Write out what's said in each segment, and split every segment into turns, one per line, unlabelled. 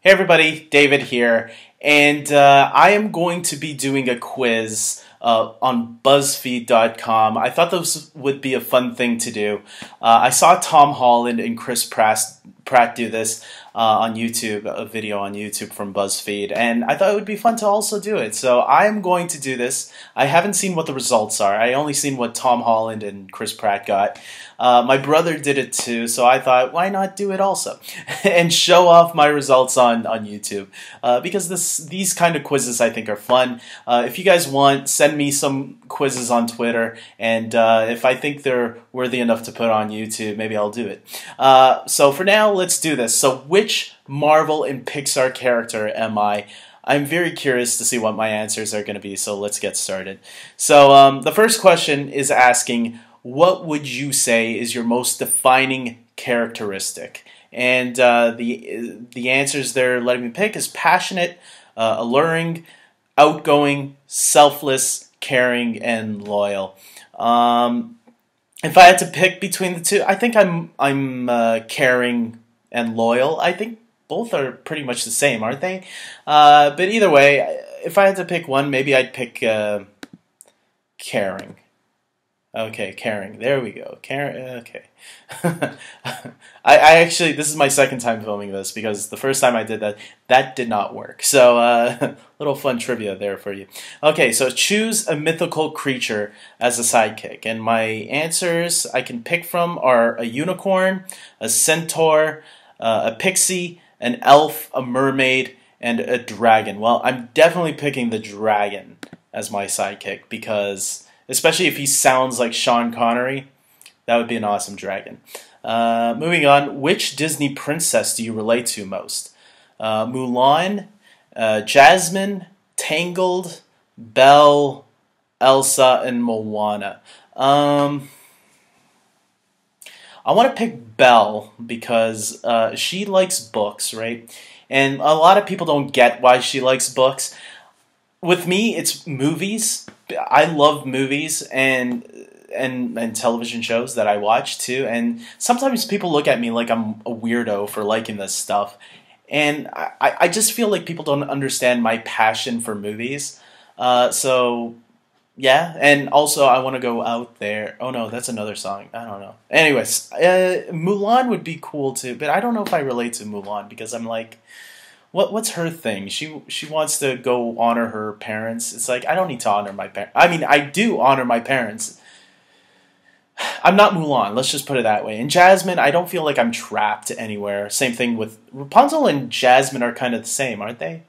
Hey everybody, David here, and I am going to be doing a quiz on BuzzFeed.com. I thought this would be a fun thing to do. I saw Tom Holland and Chris Pratt do this on YouTube, a video on YouTube from BuzzFeed, and I thought it would be fun to also do it. So I am going to do this. I haven't seen what the results are. I only seen what Tom Holland and Chris Pratt got. My brother did it too, so I thought, why not do it also? And show off my results on YouTube. Because these kind of quizzes I think are fun. If you guys want, send me some quizzes on Twitter, and if I think they're worthy enough to put on YouTube, maybe I'll do it. So for now, let's do this. So which Marvel and Pixar character am I? I'm very curious to see what my answers are going to be, so let's get started. So the first question is asking, what would you say is your most defining characteristic? And the answers they're letting me pick is passionate, alluring, outgoing, selfless, caring, and loyal. If I had to pick between the two, I think I'm caring and loyal. I think both are pretty much the same, aren't they? But either way, if I had to pick one, maybe I'd pick caring. Okay, caring. There we go. Caring. Okay. I actually, this is my second time filming this because the first time I did that did not work. So, little fun trivia there for you. Okay, so choose a mythical creature as a sidekick. And my answers I can pick from are a unicorn, a centaur, a pixie, an elf, a mermaid, and a dragon. Well, I'm definitely picking the dragon as my sidekick because, especially if he sounds like Sean Connery, that would be an awesome dragon. Moving on, which Disney princess do you relate to most? Mulan, Jasmine, Tangled, Belle, Elsa, and Moana. I want to pick Belle because she likes books, right? And a lot of people don't get why she likes books. With me, it's movies. I love movies and television shows that I watch too. And sometimes people look at me like I'm a weirdo for liking this stuff. And I just feel like people don't understand my passion for movies. So yeah, and also I want to go out there. Oh no, that's another song. I don't know. Anyways, Mulan would be cool too, but I don't know if I relate to Mulan because I'm like, what's her thing? She wants to go honor her parents. It's like, I don't need to honor my parents. I mean, I do honor my parents. I'm not Mulan, let's just put it that way. And Jasmine, I don't feel like I'm trapped anywhere. Same thing with Rapunzel and Jasmine are kind of the same, aren't they?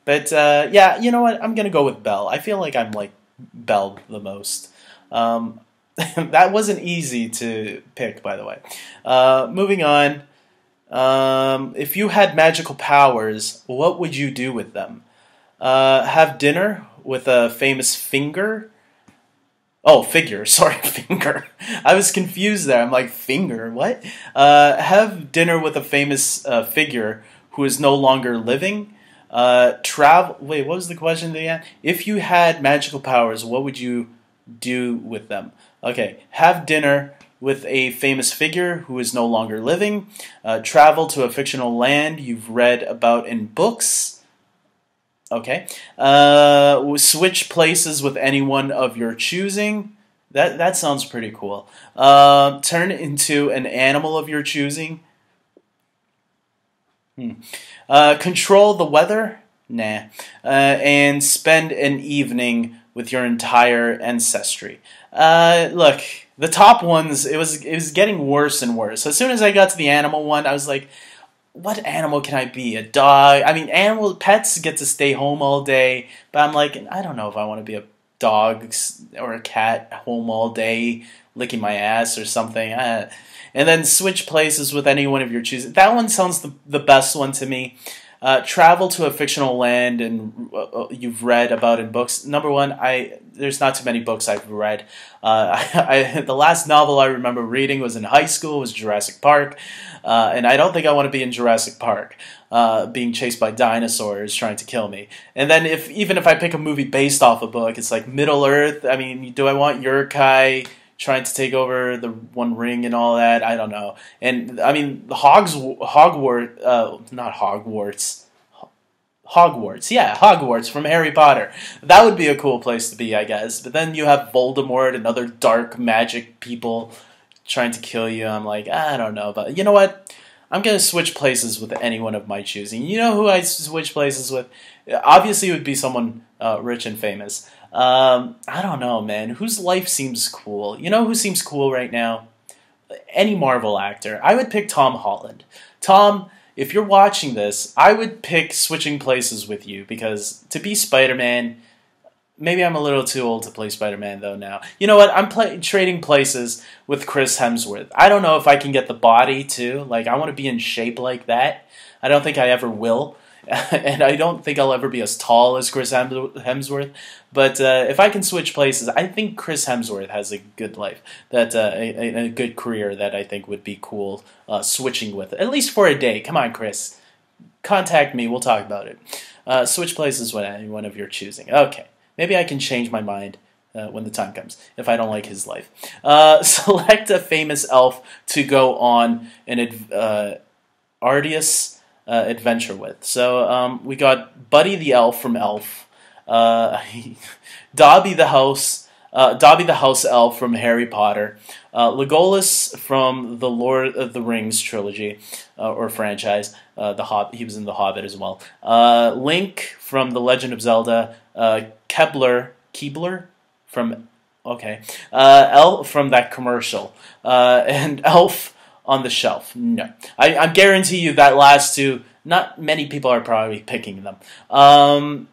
But yeah, you know what? I'm going to go with Belle. I feel like I'm like Belle the most. That wasn't easy to pick, by the way. Moving on. If you had magical powers, what would you do with them? Have dinner with a famous finger? Oh, figure. Sorry, finger. I was confused there. I'm like, finger? What? Have dinner with a famous figure who is no longer living? Wait, what was the question again? If you had magical powers, what would you do with them? Okay, have dinner with a famous figure who is no longer living, travel to a fictional land you've read about in books, okay, switch places with anyone of your choosing, that sounds pretty cool, turn into an animal of your choosing, control the weather, nah, and spend an evening with your entire ancestry. Look, the top ones, it was getting worse and worse. As soon as I got to the animal one, I was like, what animal can I be? A dog? I mean, pets get to stay home all day, but I'm like, I don't know if I want to be a dog or a cat home all day licking my ass or something. And then switch places with any one of your choosing. That one sounds the best one to me. Travel to a fictional land and you've read about in books. Number one, there's not too many books I've read. The last novel I remember reading was in high school, was Jurassic Park, and I don't think I want to be in Jurassic Park, being chased by dinosaurs trying to kill me. And then even if I pick a movie based off a book, it's like Middle Earth. I mean, do I want Yurkai trying to take over the One Ring and all that? I don't know. And I mean, not Hogwarts. Hogwarts. Yeah, Hogwarts from Harry Potter. That would be a cool place to be, I guess. But then you have Voldemort and other dark magic people trying to kill you. I'm like, I don't know. But you know what? I'm going to switch places with anyone of my choosing. You know who I switch places with? Obviously, it would be someone rich and famous. I don't know, man. Whose life seems cool? You know who seems cool right now? Any Marvel actor. I would pick Tom Holland. Tom, if you're watching this, I would pick switching places with you because to be Spider-Man, maybe I'm a little too old to play Spider-Man though now. You know what? I'm trading places with Chris Hemsworth. I don't know if I can get the body too. Like, I want to be in shape like that. I don't think I ever will. And I don't think I'll ever be as tall as Chris Hemsworth. But if I can switch places, I think Chris Hemsworth has a good life, that a good career that I think would be cool switching with, at least for a day. Come on, Chris. Contact me. We'll talk about it. Switch places with any one of your choosing. Okay. Maybe I can change my mind when the time comes, if I don't like his life. Select a famous elf to go on an arduous adventure with. So we got Buddy the Elf from Elf, Dobby the House Elf from Harry Potter, Legolas from the Lord of the Rings trilogy or franchise. He was in The Hobbit as well. Link from The Legend of Zelda. Keebler from Elf from that commercial, and Elf on the Shelf. No, I guarantee you that last two, not many people are probably picking them. I'm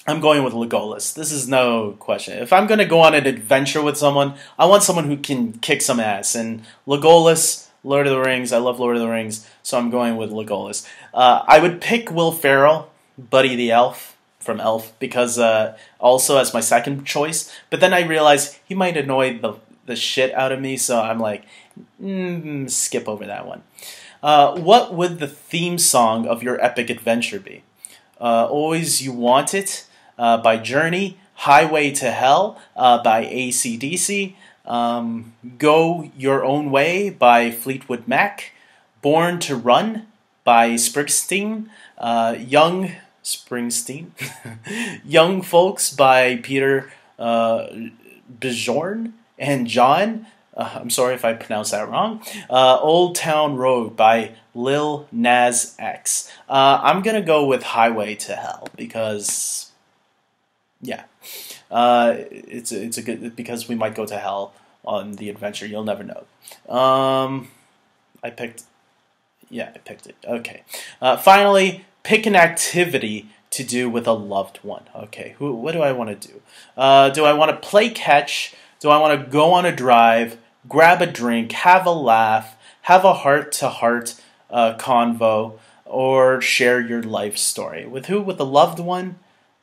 going with Legolas. This is no question. If I'm going to go on an adventure with someone, I want someone who can kick some ass. And Legolas, Lord of the Rings, I love Lord of the Rings, so I'm going with Legolas. I would pick Will Ferrell, Buddy the Elf from Elf, because also as my second choice. But then I realized he might annoy the shit out of me, so I'm like, skip over that one. What would the theme song of your epic adventure be? Always You Want It by Journey, Highway to Hell by AC/DC, Go Your Own Way by Fleetwood Mac, Born to Run by Springsteen, Young Folks by Peter Bjorn and John. I'm sorry if I pronounced that wrong. Old Town Road by Lil Nas X. I'm gonna go with Highway to Hell because, yeah, it's a good, because we might go to hell on the adventure. You'll never know. I picked it. Okay. Finally, pick an activity to do with a loved one. Okay. What do I want to do? Do I want to play catch? Do I want to go on a drive, grab a drink, have a laugh, have a heart-to-heart convo, or share your life story? With who? With a loved one?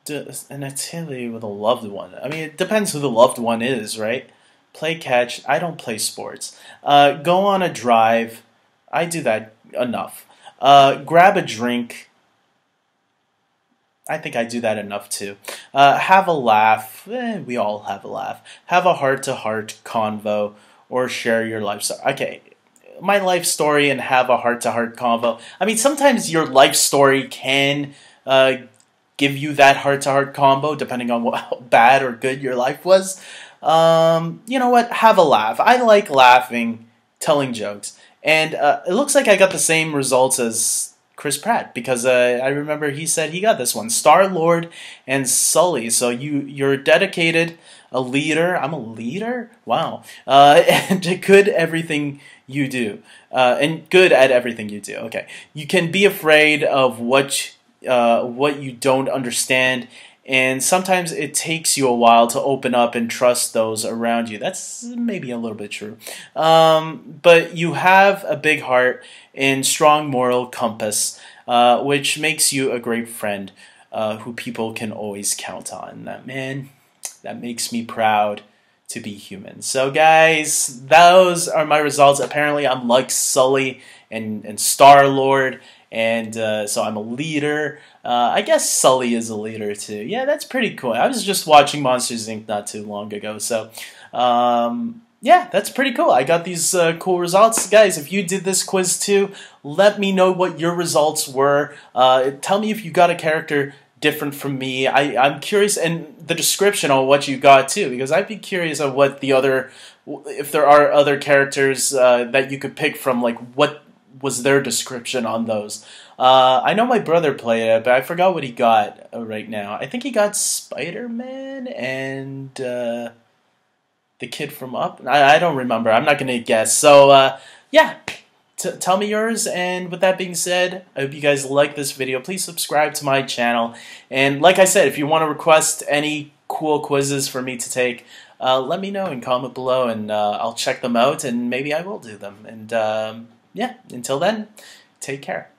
An activity with a loved one. I mean, it depends who the loved one is, right? Play catch. I don't play sports. Go on a drive. I do that enough. Grab a drink. I think I do that enough too. Have a laugh. We all have a laugh. Have a heart-to-heart convo, or share your life story. Okay, my life story and have a heart-to-heart convo. I mean, sometimes your life story can give you that heart-to-heart combo, depending on how bad or good your life was. You know what? Have a laugh. I like laughing, telling jokes. And it looks like I got the same results as Chris Pratt, because I remember he said he got this one. Star-Lord and Sully. So you're dedicated, a leader. I'm a leader? Wow. And good at everything you do. And good at everything you do. Okay. You can be afraid of what you don't understand, and sometimes it takes you a while to open up and trust those around you. That's maybe a little bit true. But you have a big heart and strong moral compass, which makes you a great friend who people can always count on. That makes me proud to be human. So guys, those are my results. Apparently I'm like Sully and Star-Lord, and so I'm a leader. I guess Sully is a leader too. Yeah, that's pretty cool. I was just watching Monsters, Inc. not too long ago, so yeah, that's pretty cool. I got these cool results. Guys, if you did this quiz too, let me know what your results were. Tell me if you got a character different from me. I'm curious, and the description on what you got too, because I'd be curious of what the other, if there are other characters that you could pick from, like what was their description on those. I know my brother played it, but I forgot what he got right now. I think he got Spider-Man and the kid from Up. I don't remember. I'm not going to guess. So, yeah. Tell me yours, and with that being said, I hope you guys like this video. Please subscribe to my channel, and like I said, if you want to request any cool quizzes for me to take, let me know and comment below, and I'll check them out, and maybe I will do them. And yeah, until then, take care.